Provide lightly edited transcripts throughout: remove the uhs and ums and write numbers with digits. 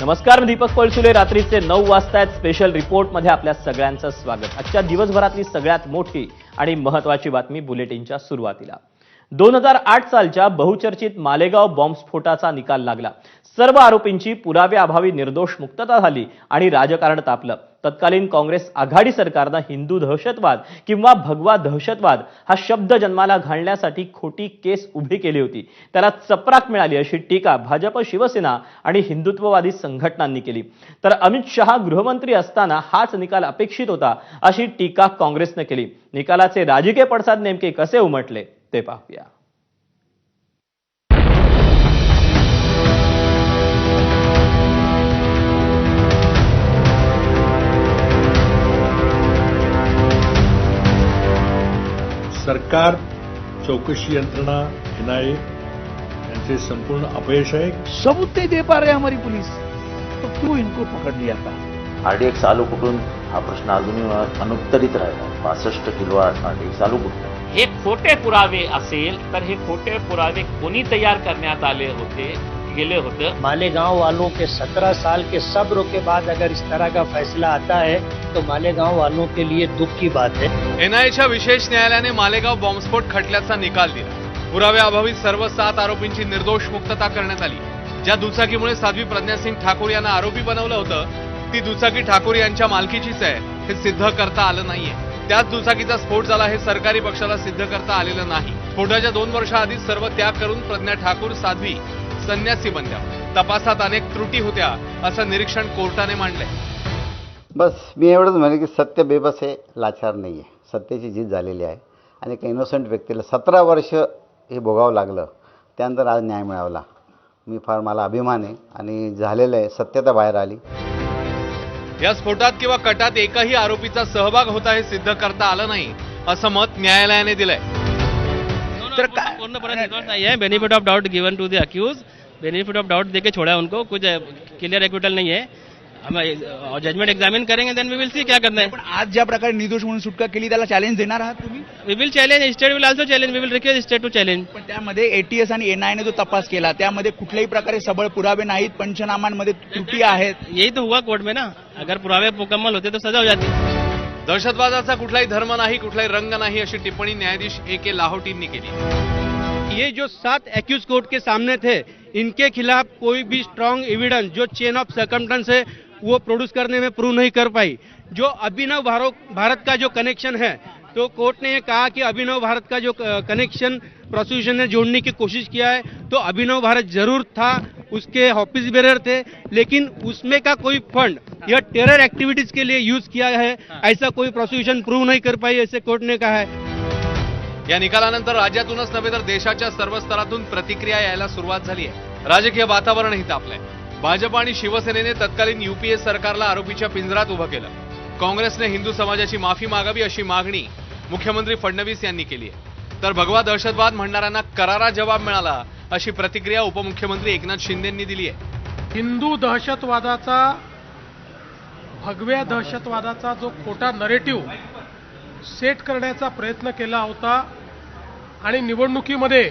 नमस्कार, मी दीपक पळसुले. रात्रीचे 9 वाजतायत. स्पेशल रिपोर्टमध्ये आपल्या सगळ्यांचं स्वागत. आजच्या दिवसभरातली सगळ्यात मोठी आणि महत्त्वाची बातमी बुलेटिनच्या सुरुवातीला. 2008 सालच्या बहुचर्चित मालेगाव बॉम्बस्फोटाचा निकाल लागला. सर्व आरोपींची पुराव्याअभावी निर्दोष मुक्तता झाली आणि राजकारण तापलं. तत्कालीन काँग्रेस आघाडी सरकारनं हिंदू दहशतवाद किंवा भगवा दहशतवाद हा शब्द जन्माला घालण्यासाठी खोटी केस उभी केली होती. त्याला चपराक मिळाली अशी टीका भाजप, शिवसेना आणि हिंदुत्ववादी संघटनांनी केली. तर अमित शहा गृहमंत्री असताना हाच निकाल अपेक्षित होता अशी टीका काँग्रेसने केली. निकालाचे राजकीय पडसाद नेमके कसे उमटले ते पाहूया. सरकार, चौकशी यंत्रणा, एनआयए यांचे संपूर्ण अपयश है. सबूत नहीं दे पा रहे हमारी पुलिस, तो क्यों इनको पकड़ लिया था? आरडीएक्स चालू कुठून हा प्रश्न अजूनही अनुत्तरित राहिला. 65 किलो आरडीएक्स चालू कुठून? हे खोटे पुरावे असेल तर हे खोटे पुरावे कोणी तयार करण्यात आले होते गेले होते. मालेगांव वालों के 17 साल के सब्र के बाद अगर इस तरह का फैसला आता है तो मालेगांव वालों के लिए दुख की बात है. एनआयएच्या विशेष न्यायालयाने मालेगाव बॉम्बस्फोट खटल्याचा निकाल दिला. पुराव्याअभावी सर्व 7 आरोपींची निर्दोष मुक्तता करण्यात आली. ज्या दुचाकीमुळे साध्वी प्रज्ञासिंग ठाकूर यांना आरोपी बनवलं होतं ती दुचाकी ठाकूर यांच्या मालकीचीच आहे हे सिद्ध करता आलं नाहीये. त्याच दुचाकीचा स्फोट झाला हे सरकारी पक्षाला सिद्ध करता आलेलं नाही. स्फोटाच्या 2 वर्षाआधी सर्व त्याग करून प्रज्ञा ठाकूर साध्वी संन्यासी बनल्या. तपासात अनेक त्रुटी होत्या असं निरीक्षण कोर्टाने मांडलंय. बस मी एवढंच म्हणेन की सत्य बेबस आहे, लाचार नाही आहे. सत्याची जीत झालेली आहे आणि एका इनोसंट व्यक्तीला 17 वर्ष हे भोगावं लागलं, त्यानंतर आज न्याय मिळवला. मला अभिमान आहे आणि झालेलं आहे, सत्यता बाहेर आली. या स्फोटात किंवा कटात एकही आरोपीचा सहभाग होता हे सिद्ध करता आलं नाही असं मत न्यायालयाने दिलंय. तर पूर्णपणे निर्दोष नहीं है. Benefit of doubt given to the accused. Benefit of doubt देके छोड़ा उनको. कुछ क्लियर एक्विटल नहीं है. हम जजमेंट एग्जामिन करेंगे, देन वी विल सी क्या करना है. पण आज ज्या प्रकारे निर्दोष म्हणून सुटका केली त्याला चॅलेंज देणार आहात तुम्ही? We will challenge. State will also challenge. We will request state to challenge. पण त्यामध्ये एटीएस आणि एनआयने जो तपास केला त्यामध्ये कुठल्याही प्रकारे सबळ पुरावे नाहीत, पंचनामांमध्ये त्रुटी आहेत. यही तो हुआ कोर्ट में ना. अगर पुरावे मुकम्मल होते तो सजा हो जाती. दहशतवादाचा कुठलाही धर्म नाही, कुठलाही रंग नाही अशी टिप्पणी न्यायाधीश ए.के. लाहोटींनी केली. ये जो 7 एक्यूज कोर्ट के सामने थे, इनके खिलाफ कोई भी स्ट्रांग एविडेंस जो चेन ऑफ सर्कमस्टेंस है वो प्रोड्यूस करने में प्रूव नहीं कर पाई. जो अभिनव भारत का जो कनेक्शन है, तो कोर्ट ने ये कहा कि अभिनव भारत का जो कनेक्शन प्रोसिक्यूशन ने जोड़ने की कोशिश किया है, तो अभिनव भारत जरूर था, उसके ऑफिस बेरर थे, लेकिन उसमें का कोई फंड यह टेरर एक्टिविटीज के लिए यूज किया है ऐसा कोई प्रोसिक्यूशन प्रूव नहीं कर पाई, ऐसे कोर्ट ने कहा है. या निकालानंतर राज्यातूनच नव्हे तर देशाच्या सर्व स्तरातून प्रतिक्रिया यायला सुरुवात झाली आहे. राजकीय वातावरणही तापलंय. भाजप आणि शिवसेनेने तत्कालीन यूपीए सरकारला आरोपीच्या पिंजरात उभं केलं. काँग्रेसने हिंदू समाजाची माफी मागावी अशी मागणी मुख्यमंत्री फडणवीस यांनी केली आहे. तर भगवा दहशतवाद म्हणणाऱ्यांना करारा जबाब मिळाला अशी प्रतिक्रिया उपमुख्यमंत्री एकनाथ शिंदेंनी दिली आहे. हिंदू दहशतवादाचा, भगव्या दहशतवादाचा जो खोटा नरेटिव्ह सेट करण्याचा प्रयत्न केला होता आणि निवडणुकीमध्ये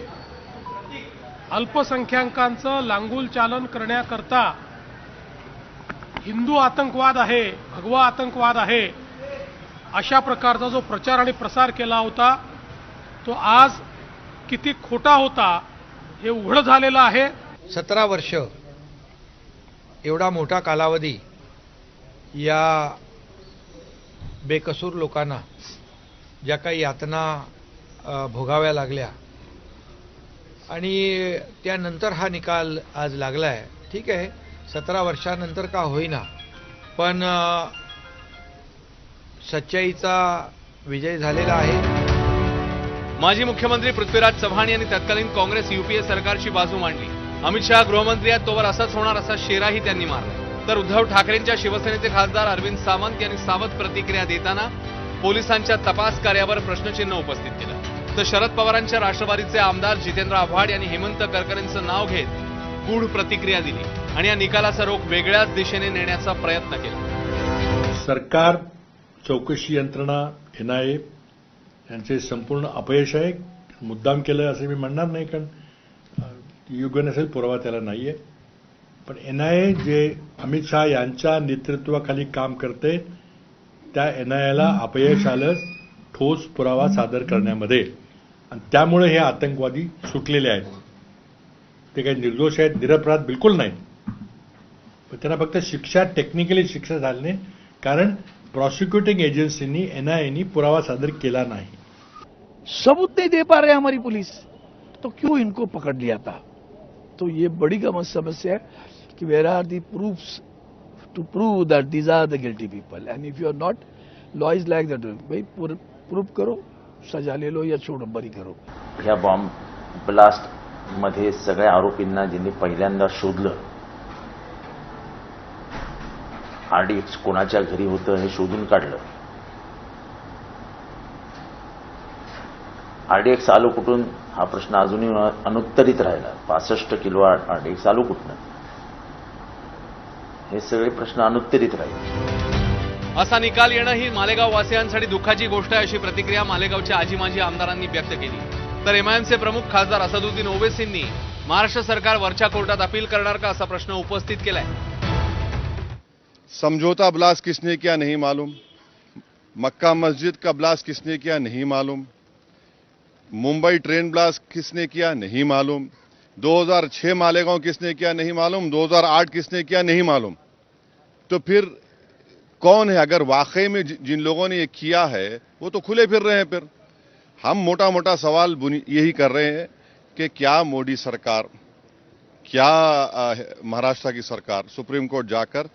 अल्पसंख्याकांचं लांगुल चालन करण्याकरता हिंदू आतंकवाद आहे, भगवा आतंकवाद आहे अशा प्रकारचा जो प्रचार आणि प्रसार केला होता तो आज किती खोटा होता हे उघड झालेलं आहे. 17 वर्ष एवढा मोठा कालावधी या बेकसूर लोकांना ज्या काही यातना भोगाव्या लागल्या आणि त्यानंतर हा निकाल आज लागला आहे. ठीक आहे, 17 वर्षानंतर का होईना, पण सच्चाईचा विजय झालेला आहे. माजी मुख्यमंत्री पृथ्वीराज चव्हाण यांनी तत्कालीन काँग्रेस यूपीए सरकारची बाजू मांडली. अमित शहा गृहमंत्री आहेत तोवर असंच होणार असा शेराही त्यांनी मारला. तर उद्धव ठाकरेंच्या शिवसेनेचे खासदार अरविंद सावंत यांनी सावध प्रतिक्रिया देताना पोलिसांच्या तपास कार्यावर प्रश्नचिन्ह उपस्थित केलं. तर शरद पवारांच्या राष्ट्रवादीचे आमदार जितेंद्र आव्हाड यांनी हेमंत करकरेंचं नाव घेत गूढ प्रतिक्रिया दिली आणि या निकालाचा रोख वेगळ्याच दिशेने नेण्याचा प्रयत्न केला. सरकार, चौकशी यंत्रणा, एनआयए यांचे संपूर्ण अपयश आहे. मुद्दाम केलं असं मी म्हणणार नाही, कारण योग्य नसेल, पुरावा त्याला नाहीये. पण NIA जे अमित शहा यांच्या नेतृत्वाखाली काम करते त्या NIAला अपयश आलं ठोस पुरावा सादर करण्यामध्ये, आणि त्यामुळे हे आतंकवादी सुटलेले आहेत. ते काही निर्दोष आहेत, निरपराध बिलकुल नाहीत, पण त्यांना फक्त शिक्षा, टेक्निकली शिक्षा झाली नाही, कारण प्रॉसिक्युटिंग एजन्सीनी NIAनी पुरावा सादर केला नाही. सबूत नहीं दे पा रहे हमारी पुलिस, तो क्यों इनको पकड़ लिया था? तो ये बड़ी समस्या है कि where are the proofs to prove that these are the guilty people, and if you are not, law is like that, भाई प्रूफ करो, सजा ले लो या छोड़ो, बरी करो. ह्या बॉम्ब ब्लास्ट मध्ये सगळ्या आरोपींना ज्यांनी पहिल्यांदा शोधलं, RDX कोणाच्या घरी होतं हे शोधून काढलं. RDX आलो कुठून हा प्रश्न अजूनही अनुत्तरित राहिला. 65 किलो RDX आलो कुठून, हे सगळे प्रश्न अनुत्तरित राहिले. असा निकाल येणं ही मालेगाव वासियांसाठी दुःखाची गोष्ट आहे, अशी प्रतिक्रिया मालेगावच्या आजी माजी आमदारांनी व्यक्त केली. तर MIMचे प्रमुख खासदार असदुद्दीन ओवैसींनी महाराष्ट्र सरकार वरच्या कोर्टात अपील करणार का असा प्रश्न उपस्थित केलाय. समझौता ब्लास्ट किसने किया नहीं मालूम, मक्का मस्जिद का ब्लास्ट किसने किया नहीं मालूम, मुंबई ट्रेन ब्लास्ट किसने किया नहीं मालूम, 2006 मालेगांव किसने किया नहीं मालूम, 2008 किसने किया नहीं मालूम. तो फिर कौन है? अगर वाकई में जिन लोगों ने ये किया है वो तो खुले फिर रहे हैं. फिर हम मोटा मोटा सवाल यही कर रहे हैं कि क्या मोदी सरकार, क्या महाराष्ट्र की सरकार सुप्रीम कोर्ट जाकर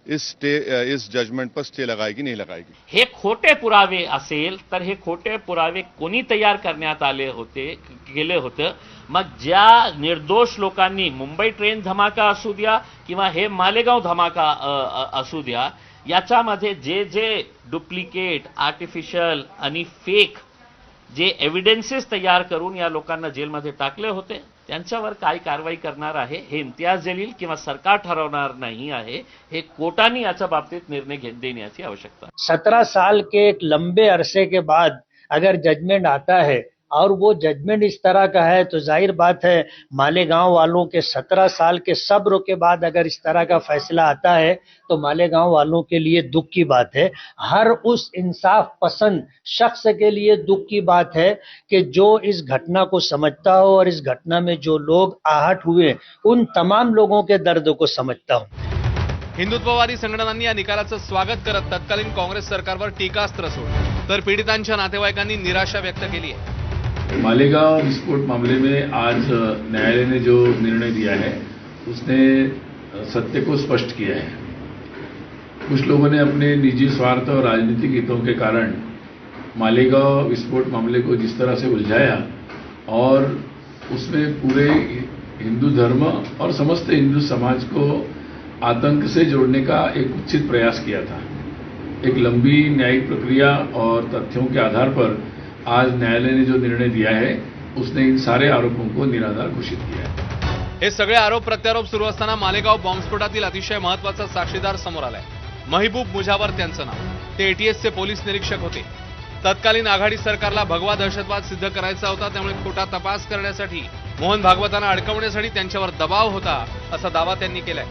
इस जजमेंट पर स्टे लगाएगी नहीं लगाएगी. हे खोटे पुरावे असेल तर हे खोटे पुरावे कोणी तयार करण्यात आले होते, केले होतं. मग ज्या निर्दोष लोकांनी मुंबई ट्रेन धमाका असू द्या किंवा हे मालेगाव धमाका असू द्या, याच्यामध्ये जे जे डुप्लिकेट, आर्टिफिशियल आणि फेक जे एव्हिडन्सेस तयार करून या लोकांना जेलमध्ये टाकले होते, त्यांच्यावर काय कारवाई करणार आहे हे इम्तियाज जलील किंवा सरकार ठरवणार नाही आहे. हे कोर्टाने याच्या बाबतीत निर्णय देण्याची आवश्यकता. 17 साल के एक लंबे अरसे के बाद अगर जजमेंट आता है और वो जजमेंट इस तरह का है, तो जाहिर बात है मालेगांव वालों के 17 साल के सब्र के बाद अगर इस तरह का फैसला आता है तो मालेगांव वालों के लिए दुख की बात है. हर उस इंसाफ पसंद शख्स के लिए दुख की बात है कि जो इस घटना को समझता हो और इस घटना में जो लोग आहत हुए उन तमाम लोगों के दर्द को समझता हूं. हिंदुत्ववादी संघटनांनी या निकालाचं स्वागत करत तत्कालीन काँग्रेस सरकारवर टीकास्त्र सोडलं, तर पीडितांच्या नातेवाईकांनी निराशा व्यक्त केली आहे. मालेगांव विस्फोट मामले में आज न्यायालय ने जो निर्णय दिया है उसने सत्य को स्पष्ट किया है. कुछ लोगों ने अपने निजी स्वार्थ और राजनीतिक हितों के कारण मालेगांव विस्फोट मामले को जिस तरह से उलझाया और उसमें पूरे हिंदू धर्म और समस्त हिंदू समाज को आतंक से जोड़ने का एक कुत्सित प्रयास किया था. एक लंबी न्यायिक प्रक्रिया और तथ्यों के आधार पर आज न्यायालय ने जो निर्णय दिया है उसने इन सारे आरोपों को निराधार घोषित किया है. हे सगळे आरोप प्रत्यारोप सुरू असताना मालेगाव बॉम्बस्फोटातील अतिशय महत्वाचा साक्षीदार समोर आलाय. महबूब मुजावर त्यांचं नाव. ते ATSचे पोलीस निरीक्षक होते. तत्कालीन आघाडी सरकारला भगवा दहशतवाद सिद्ध करायचा होता, त्यामुळे खोटा तपास करण्यासाठी मोहन भागवतांना अडकवण्यासाठी त्यांच्यावर दबाव होता, असा दावा त्यांनी केलाय.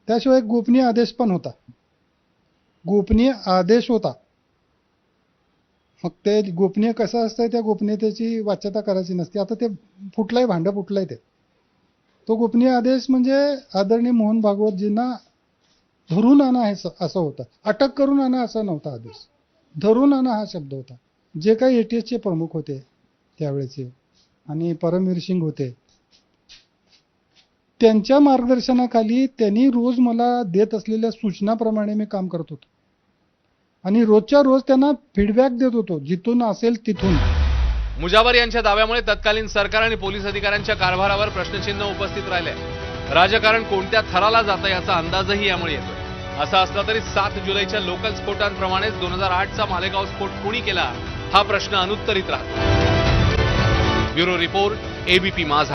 त्याशिवाय गोपनीय आदेश पण होता. गोपनीय आदेश होता. मग ते गोपनीय कसं असतंय, त्या गोपनीयतेची वाच्यता करायची नसते. आता ते फुटलंय, भांडं फुटलंय. तो गोपनीय आदेश म्हणजे आदरणीय मोहन भागवतजींना धरून आणा असं होतं. अटक करून आणा असा नव्हता आदेश. धरून आणा हा शब्द होता. जे काही ATSचे प्रमुख होते त्यावेळेचे आणि परमवीर सिंग होते, त्यांच्या मार्गदर्शनाखाली त्यांनी रोज मला देत असलेल्या सूचनाप्रमाणे मी काम करत होतो आणि रोजच्या रोज त्यांना फीडबॅक देत होतो, जिथून असेल तिथून. मुजावर यांच्या दाव्यामुळे तत्कालीन सरकार आणि पोलीस अधिकाऱ्यांच्या कारभारावर प्रश्नचिन्ह उपस्थित राहिले. राजकारण कोणत्या थराला जातं याचा अंदाजही यामुळे येतोय. असं असलं तरी 7 जुलैच्या लोकल स्फोटांप्रमाणेच 2008चा मालेगाव स्फोट कोणी केला हा प्रश्न अनुत्तरित राहतो. ब्युरो रिपोर्ट, ABP माझा.